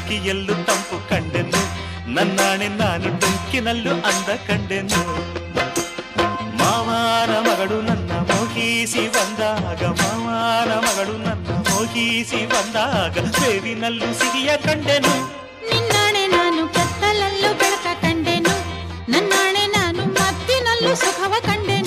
ಬೆಂಕಿಯಲ್ಲೂ ತಂಪು ಕಂಡೆನು, ನನ್ನಾಣೆ ನಾನು ಬೆಂಕಿನಲ್ಲೂ ಅಂದ ಕಂಡೆನು. ಮಾವನ ಮಗಳು ನನ್ನ ಮೋಹಿಸಿ ಬಂದಾಗ, ಮಾವನ ಮಗಳು ನನ್ನ ಮೋಹಿಸಿ ಬಂದಾಗ, ಬೇವಿನಲ್ಲೂ ಸಿಹಿಯ ಕಂಡೆನು. ನಿನ್ನಾಣೆ ನಾನು ಕತ್ತಲಲ್ಲೂ ಬೆಳಕ ಕಂಡೆನು, ನನ್ನಾಣೆ ನಾನು ಮತ್ತಿನಲ್ಲೂ ಸುಖವ ಕಂಡೆನು.